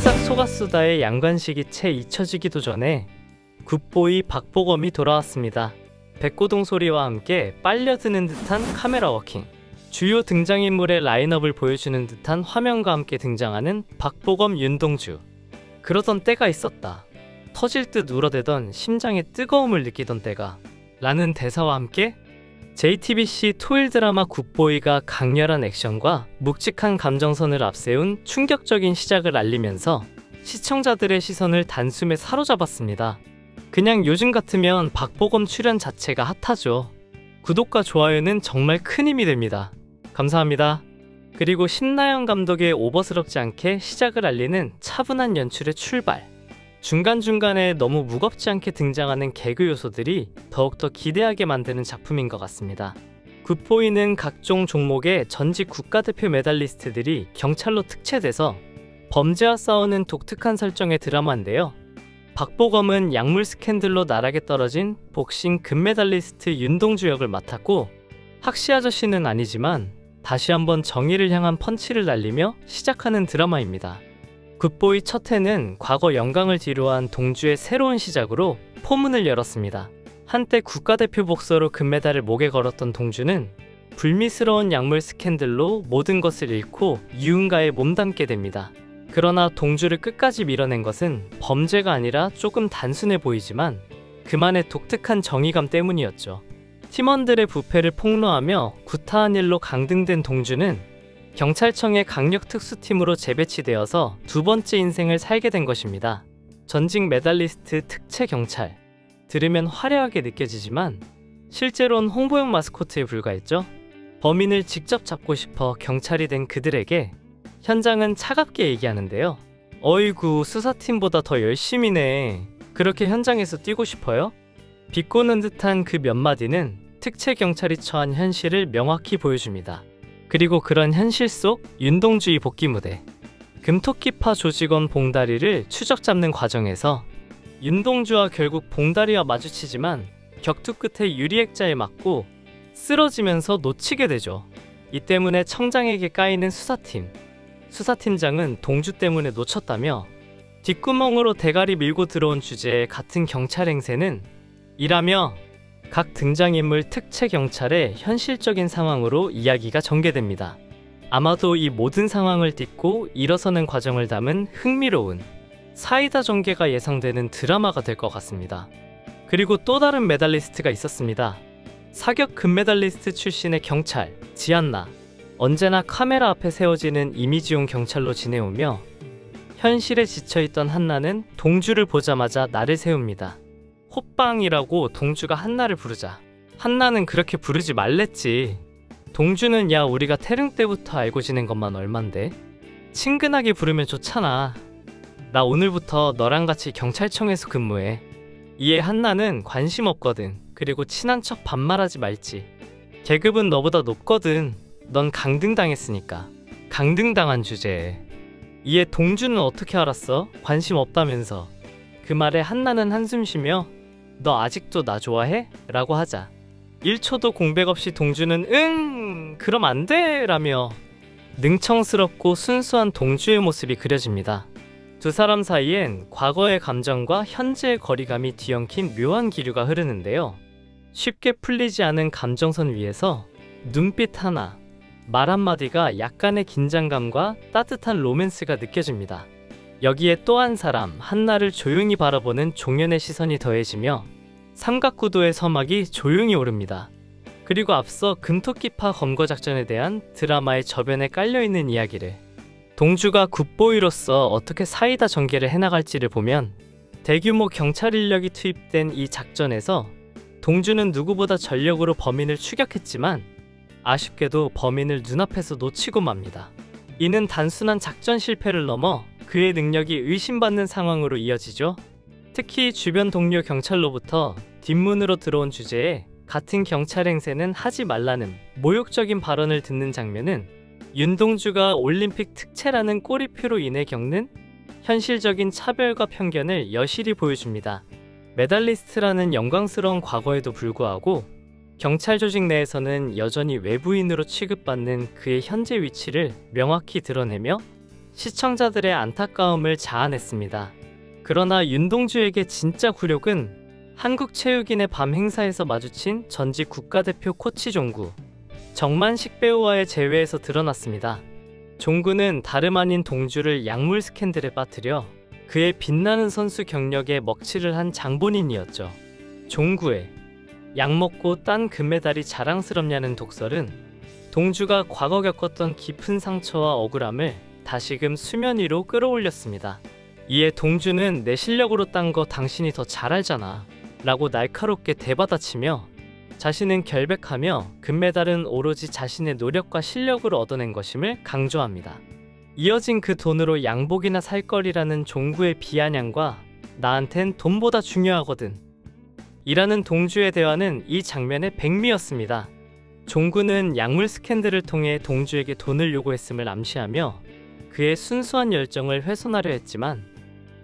쓱싹 속았수다의 양관식이 채 잊혀지기도 전에 굿보이 박보검이 돌아왔습니다. 백고동 소리와 함께 빨려드는 듯한 카메라 워킹, 주요 등장인물의 라인업을 보여주는 듯한 화면과 함께 등장하는 박보검 윤동주. 그러던 때가 있었다. 터질 듯 울어대던 심장의 뜨거움을 느끼던 때가, 라는 대사와 함께 JTBC 토일 드라마 굿보이가 강렬한 액션과 묵직한 감정선을 앞세운 충격적인 시작을 알리면서 시청자들의 시선을 단숨에 사로잡았습니다. 그냥 요즘 같으면 박보검 출연 자체가 핫하죠. 구독과 좋아요는 정말 큰 힘이 됩니다. 감사합니다. 그리고 신나영 감독의 오버스럽지 않게 시작을 알리는 차분한 연출의 출발, 중간중간에 너무 무겁지 않게 등장하는 개그 요소들이 더욱더 기대하게 만드는 작품인 것 같습니다. 굿보이는 각종 종목의 전직 국가대표 메달리스트들이 경찰로 특채돼서 범죄와 싸우는 독특한 설정의 드라마인데요. 박보검은 약물 스캔들로 나락에 떨어진 복싱 금메달리스트 윤동주 역을 맡았고, 학시 아저씨는 아니지만 다시 한번 정의를 향한 펀치를 날리며 시작하는 드라마입니다. 굿보이 첫 회는 과거 영광을 뒤로한 동주의 새로운 시작으로 포문을 열었습니다. 한때 국가대표 복서로 금메달을 목에 걸었던 동주는 불미스러운 약물 스캔들로 모든 것을 잃고 유흥가에 몸담게 됩니다. 그러나 동주를 끝까지 밀어낸 것은 범죄가 아니라 조금 단순해 보이지만 그만의 독특한 정의감 때문이었죠. 팀원들의 부패를 폭로하며 구타한 일로 강등된 동주는 경찰청의 강력특수팀으로 재배치되어서 두 번째 인생을 살게 된 것입니다. 전직 메달리스트 특채 경찰. 들으면 화려하게 느껴지지만 실제로는 홍보용 마스코트에 불과했죠. 범인을 직접 잡고 싶어 경찰이 된 그들에게 현장은 차갑게 얘기하는데요. 어이구, 수사팀보다 더 열심히네. 그렇게 현장에서 뛰고 싶어요? 비꼬는 듯한 그 몇 마디는 특채 경찰이 처한 현실을 명확히 보여줍니다. 그리고 그런 현실 속 윤동주의 복귀 무대, 금토끼파 조직원 봉다리를 추적 잡는 과정에서 윤동주와 결국 봉다리와 마주치지만 격투 끝에 유리액자에 맞고 쓰러지면서 놓치게 되죠. 이 때문에 청장에게 까이는 수사팀장은 동주 때문에 놓쳤다며 뒷구멍으로 대가리 밀고 들어온 주제에 같은 경찰 행세는 이라며 각 등장인물 특채 경찰의 현실적인 상황으로 이야기가 전개됩니다. 아마도 이 모든 상황을 딛고 일어서는 과정을 담은 흥미로운 사이다 전개가 예상되는 드라마가 될 것 같습니다. 그리고 또 다른 메달리스트가 있었습니다. 사격 금메달리스트 출신의 경찰 지안나. 언제나 카메라 앞에 세워지는 이미지용 경찰로 지내오며 현실에 지쳐있던 한나는 동주를 보자마자 나를 세웁니다. 호빵이라고 동주가 한나를 부르자 한나는 그렇게 부르지 말랬지. 동주는 야, 우리가 태릉 때부터 알고 지낸 것만 얼만데 친근하게 부르면 좋잖아. 나 오늘부터 너랑 같이 경찰청에서 근무해. 이에 한나는 관심 없거든. 그리고 친한 척 반말하지 말지. 계급은 너보다 높거든. 넌 강등당했으니까. 강등당한 주제에. 이에 동주는 어떻게 알았어? 관심 없다면서. 그 말에 한나는 한숨 쉬며 너 아직도 나 좋아해? 라고 하자 1초도 공백 없이 동주는 응! 그럼 안 돼! 라며 능청스럽고 순수한 동주의 모습이 그려집니다. 두 사람 사이엔 과거의 감정과 현재의 거리감이 뒤엉킨 묘한 기류가 흐르는데요. 쉽게 풀리지 않은 감정선 위에서 눈빛 하나, 말 한마디가 약간의 긴장감과 따뜻한 로맨스가 느껴집니다. 여기에 또 한 사람, 한나를 조용히 바라보는 종현의 시선이 더해지며 삼각구도의 서막이 조용히 오릅니다. 그리고 앞서 금토끼파 검거작전에 대한 드라마의 저변에 깔려있는 이야기를 동주가 굿보이로서 어떻게 사이다 전개를 해나갈지를 보면 대규모 경찰 인력이 투입된 이 작전에서 동주는 누구보다 전력으로 범인을 추격했지만 아쉽게도 범인을 눈앞에서 놓치고 맙니다. 이는 단순한 작전 실패를 넘어 그의 능력이 의심받는 상황으로 이어지죠. 특히 주변 동료 경찰로부터 뒷문으로 들어온 주제에 같은 경찰 행세는 하지 말라는 모욕적인 발언을 듣는 장면은 윤동주가 올림픽 특채라는 꼬리표로 인해 겪는 현실적인 차별과 편견을 여실히 보여줍니다. 메달리스트라는 영광스러운 과거에도 불구하고 경찰 조직 내에서는 여전히 외부인으로 취급받는 그의 현재 위치를 명확히 드러내며 시청자들의 안타까움을 자아냈습니다. 그러나 윤동주에게 진짜 굴욕은 한국체육인의 밤 행사에서 마주친 전직 국가대표 코치 종구 정만식 배우와의 재회에서 드러났습니다. 종구는 다름 아닌 동주를 약물 스캔들에 빠뜨려 그의 빛나는 선수 경력에 먹칠을 한 장본인이었죠. 종구의 약 먹고 딴 금메달이 자랑스럽냐는 독설은 동주가 과거 겪었던 깊은 상처와 억울함을 다시금 수면 위로 끌어올렸습니다. 이에 동주는 내 실력으로 딴 거 당신이 더 잘 알잖아 라고 날카롭게 대받아치며 자신은 결백하며 금메달은 오로지 자신의 노력과 실력으로 얻어낸 것임을 강조합니다. 이어진 그 돈으로 양복이나 살 거리라는 종구의 비아냥과 나한텐 돈보다 중요하거든 이라는 동주의 대화는 이 장면의 백미였습니다. 종구는 약물 스캔들을 통해 동주에게 돈을 요구했음을 암시하며 그의 순수한 열정을 훼손하려 했지만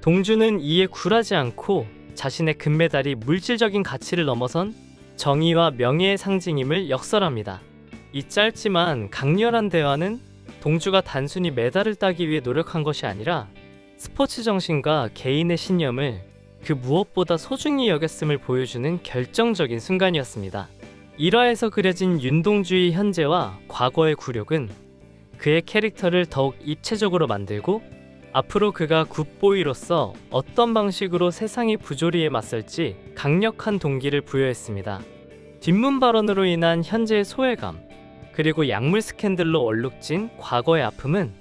동주는 이에 굴하지 않고 자신의 금메달이 물질적인 가치를 넘어선 정의와 명예의 상징임을 역설합니다. 이 짧지만 강렬한 대화는 동주가 단순히 메달을 따기 위해 노력한 것이 아니라 스포츠 정신과 개인의 신념을 그 무엇보다 소중히 여겼음을 보여주는 결정적인 순간이었습니다. 일화에서 그려진 윤동주의 현재와 과거의 굴욕은 그의 캐릭터를 더욱 입체적으로 만들고 앞으로 그가 굿보이로서 어떤 방식으로 세상의 부조리에 맞설지 강력한 동기를 부여했습니다. 뒷문 발언으로 인한 현재의 소외감, 그리고 약물 스캔들로 얼룩진 과거의 아픔은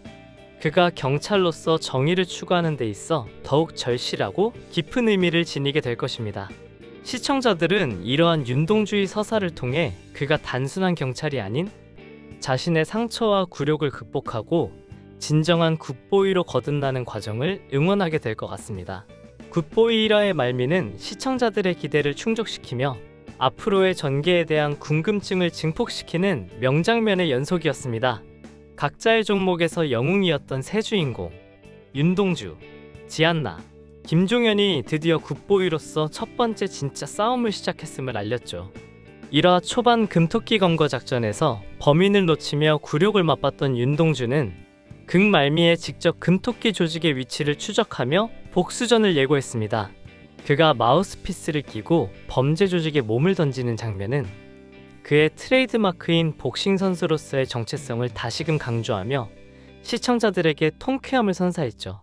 그가 경찰로서 정의를 추구하는 데 있어 더욱 절실하고 깊은 의미를 지니게 될 것입니다. 시청자들은 이러한 윤동주의 서사를 통해 그가 단순한 경찰이 아닌 자신의 상처와 굴욕을 극복하고 진정한 굿보이로 거듭나는 과정을 응원하게 될 것 같습니다. 굿보이 1화의 말미는 시청자들의 기대를 충족시키며 앞으로의 전개에 대한 궁금증을 증폭시키는 명장면의 연속이었습니다. 각자의 종목에서 영웅이었던 세 주인공 윤동주, 지안나, 김종현이 드디어 굿보이로서 첫 번째 진짜 싸움을 시작했음을 알렸죠. 1화 초반 금토끼 검거 작전에서 범인을 놓치며 굴욕을 맛봤던 윤동주는 극말미에 직접 금토끼 조직의 위치를 추적하며 복수전을 예고했습니다. 그가 마우스피스를 끼고 범죄 조직에 몸을 던지는 장면은 그의 트레이드마크인 복싱 선수로서의 정체성을 다시금 강조하며 시청자들에게 통쾌함을 선사했죠.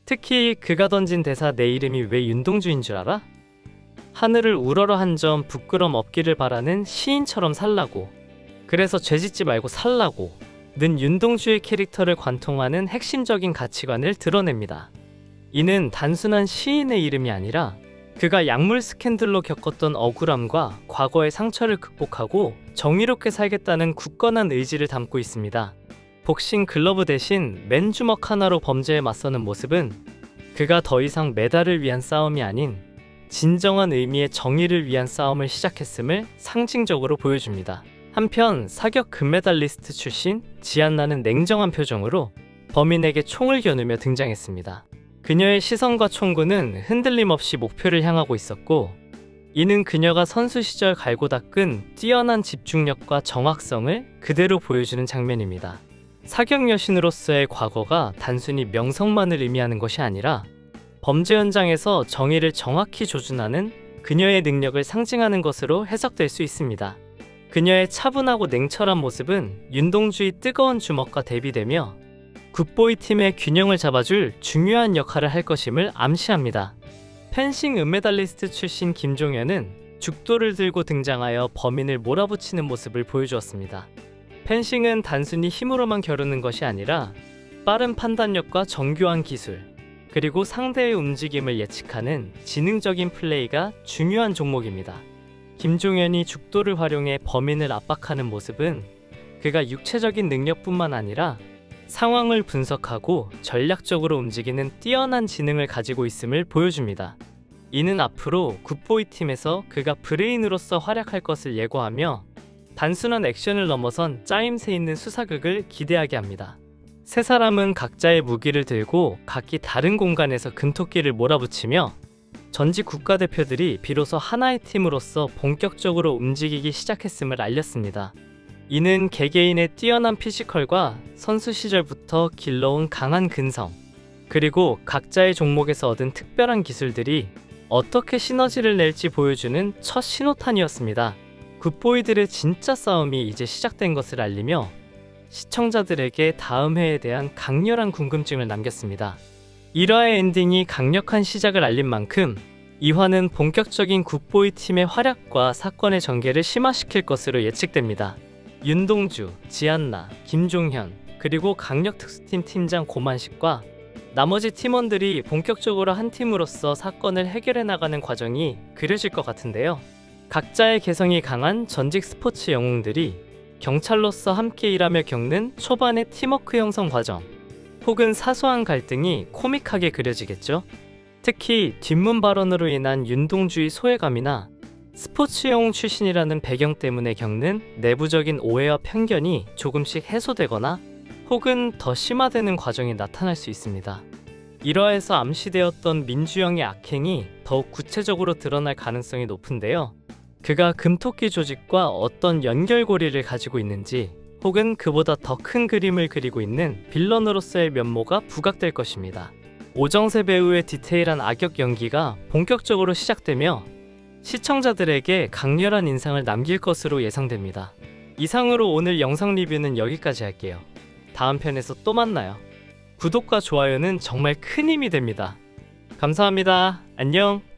특히 그가 던진 대사 "내 이름이 왜 윤동주인 줄 알아? 하늘을 우러러 한 점 부끄럼 없기를 바라는 시인처럼 살라고, 그래서 죄짓지 말고 살라고" 는 윤동주의 캐릭터를 관통하는 핵심적인 가치관을 드러냅니다. 이는 단순한 시인의 이름이 아니라 그가 약물 스캔들로 겪었던 억울함과 과거의 상처를 극복하고 정의롭게 살겠다는 굳건한 의지를 담고 있습니다. 복싱 글러브 대신 맨주먹 하나로 범죄에 맞서는 모습은 그가 더 이상 메달을 위한 싸움이 아닌 진정한 의미의 정의를 위한 싸움을 시작했음을 상징적으로 보여줍니다. 한편 사격 금메달리스트 출신 지안나는 냉정한 표정으로 범인에게 총을 겨누며 등장했습니다. 그녀의 시선과 총구는 흔들림 없이 목표를 향하고 있었고, 이는 그녀가 선수 시절 갈고 닦은 뛰어난 집중력과 정확성을 그대로 보여주는 장면입니다. 사격 여신으로서의 과거가 단순히 명성만을 의미하는 것이 아니라 범죄 현장에서 정의를 정확히 조준하는 그녀의 능력을 상징하는 것으로 해석될 수 있습니다. 그녀의 차분하고 냉철한 모습은 윤동주의 뜨거운 주먹과 대비되며 굿보이 팀의 균형을 잡아줄 중요한 역할을 할 것임을 암시합니다. 펜싱 은메달리스트 출신 김종현은 죽도를 들고 등장하여 범인을 몰아붙이는 모습을 보여주었습니다. 펜싱은 단순히 힘으로만 겨루는 것이 아니라 빠른 판단력과 정교한 기술, 그리고 상대의 움직임을 예측하는 지능적인 플레이가 중요한 종목입니다. 김종현이 죽도를 활용해 범인을 압박하는 모습은 그가 육체적인 능력뿐만 아니라 상황을 분석하고 전략적으로 움직이는 뛰어난 지능을 가지고 있음을 보여줍니다. 이는 앞으로 굿보이 팀에서 그가 브레인으로서 활약할 것을 예고하며 단순한 액션을 넘어선 짜임새 있는 수사극을 기대하게 합니다. 세 사람은 각자의 무기를 들고 각기 다른 공간에서 금토끼를 몰아붙이며 전직 국가대표들이 비로소 하나의 팀으로서 본격적으로 움직이기 시작했음을 알렸습니다. 이는 개개인의 뛰어난 피지컬과 선수 시절부터 길러온 강한 근성, 그리고 각자의 종목에서 얻은 특별한 기술들이 어떻게 시너지를 낼지 보여주는 첫 신호탄이었습니다. 굿보이들의 진짜 싸움이 이제 시작된 것을 알리며 시청자들에게 다음 회에 대한 강렬한 궁금증을 남겼습니다. 1화의 엔딩이 강력한 시작을 알린 만큼 2화는 본격적인 굿보이 팀의 활약과 사건의 전개를 심화시킬 것으로 예측됩니다. 윤동주, 지안나, 김종현, 그리고 강력특수팀 팀장 고만식과 나머지 팀원들이 본격적으로 한 팀으로서 사건을 해결해 나가는 과정이 그려질 것 같은데요. 각자의 개성이 강한 전직 스포츠 영웅들이 경찰로서 함께 일하며 겪는 초반의 팀워크 형성 과정, 혹은 사소한 갈등이 코믹하게 그려지겠죠. 특히 뒷문 발언으로 인한 윤동주의 소외감이나 스포츠 영웅 출신이라는 배경 때문에 겪는 내부적인 오해와 편견이 조금씩 해소되거나 혹은 더 심화되는 과정이 나타날 수 있습니다. 1화에서 암시되었던 민주영의 악행이 더욱 구체적으로 드러날 가능성이 높은데요. 그가 금토끼 조직과 어떤 연결고리를 가지고 있는지, 혹은 그보다 더 큰 그림을 그리고 있는 빌런으로서의 면모가 부각될 것입니다. 오정세 배우의 디테일한 악역 연기가 본격적으로 시작되며 시청자들에게 강렬한 인상을 남길 것으로 예상됩니다. 이상으로 오늘 영상 리뷰는 여기까지 할게요. 다음 편에서 또 만나요. 구독과 좋아요는 정말 큰 힘이 됩니다. 감사합니다. 안녕.